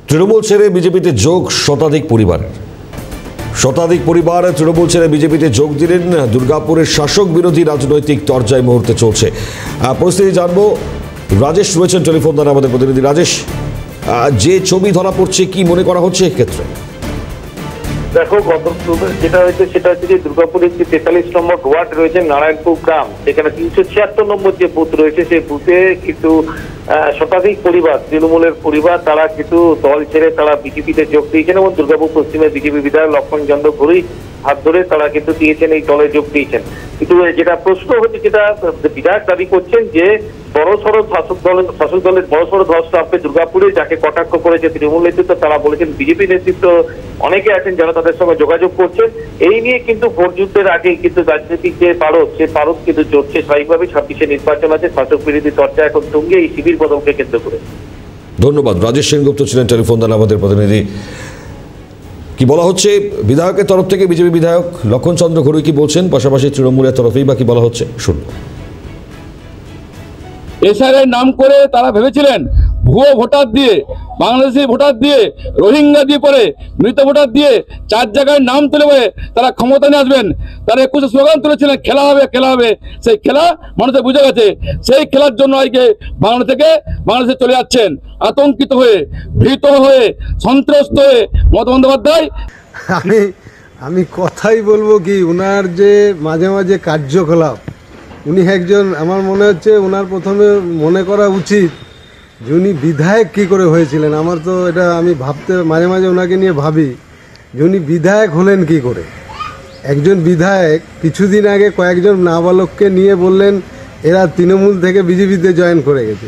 তৃণমূল ছেড়ে বিজেপিতে যোগ শতাধিক পরিবার তৃণমূল ছেড়ে বিজেপিতে যোগ দিলেন। দুর্গাপুরের শাসক বিরোধী রাজনৈতিক তরজায় মুহূর্তে চলছে। পরিস্থিতি জানবো, রাজেশ রয়েছেন টেলিফোন দ্বারা আমাদের প্রতিনিধি। রাজেশ, যে ছবি ধরা পড়ছে কি মনে করা হচ্ছে এক্ষেত্রে? দেখো, যেটা হয়েছে সেটা হচ্ছে যে দুর্গাপুরের যে 43 নম্বর ওয়ার্ড রয়েছে নারায়ণপুর গ্রাম, সেখানে 376 নম্বর যে বুথ রয়েছে সেই বুথে কিন্তু শতাধিক পরিবার, তৃণমূলের পরিবার, তারা কিন্তু দল ছেড়ে তারা বিজেপিতে যোগ দিয়েছেন এবং দুর্গাপুর পশ্চিমের বিজেপি বিধায়ক লক্ষ্মণ চন্দ্র ঘুরি হাত ধরে তারা কিন্তু দিয়েছেন, এই দলে যোগ দিয়েছেন। কিন্তু যেটা প্রশ্ন হচ্ছে, যেটা বিধায়ক দাবি করছেন যে বড়সড় শাসক দলের বড়সড় ধস নামবে দুর্গাপুরে, যাকে কটাক্ষ করেছে তৃণমূল নেতৃত্ব। তারা বলেছেন বিজেপি নেতৃত্ব অনেকে আছেন যারা তাদের সঙ্গে যোগাযোগ করছেন। এই নিয়ে কিন্তু ভোট যুদ্ধের আগে কিন্তু রাজনৈতিক যে পারদ কিন্তু চলছে স্বাভাবিকভাবে। 26-এ নির্বাচন আছে, শাসক বিরোধী চর্চা এখন তুঙ্গে এই শিবির বদলকে কেন্দ্র করে। ধন্যবাদ। রাজেশ সেনগুপ্ত ছিলেন টেলিফোন দ্বারা আমাদের প্রতিনিধি। কি বলা হচ্ছে বিধায়কের তরফ থেকে? বিজেপি বিধায়ক লক্ষ্মণ চন্দ্র ঘুরি কি বলছেন, পাশাপাশি তৃণমূলের তরফেই বা কি বলা হচ্ছে শুনব। এসআইয়ের নাম করে তারা ভেবেছিলেন ভুয়ো ভোটার দিয়ে, বাংলাদেশি ভোটার দিয়ে, রোহিঙ্গা দিয়ে পরে মৃত ভোটার দিয়ে 4 জায়গায় নাম তুলে বলে তারা ক্ষমতা নিয়ে আসবেন। তারা 21 স্লোগান তুলেছিলেন খেলা হবে খেলা হবে। সেই খেলা মানুষের বুঝে গেছে। সেই খেলার জন্য আজকে বাংলা থেকে বাংলাদেশে চলে যাচ্ছেন আতঙ্কিত হয়ে, ভীত হয়ে, সন্ত্রস্ত হয়ে মমতা বন্দ্যোপাধ্যায়। আমি কথাই বলবো কি, ওনার যে মাঝে মাঝে কার্যকলাপ, উনি একজন, আমার মনে হচ্ছে ওনার প্রথমে মনে করা উচিত যে উনি বিধায়ক কী করে হয়েছিলেন। আমার তো এটা আমি ভাবতে মাঝে মাঝে ওনাকে নিয়ে ভাবি যে উনি বিধায়ক হলেন কি করে। একজন বিধায়ক কিছুদিন আগে কয়েকজন নাবালককে নিয়ে বললেন এরা তৃণমূল থেকে বিজেপিতে জয়েন করে গেছে।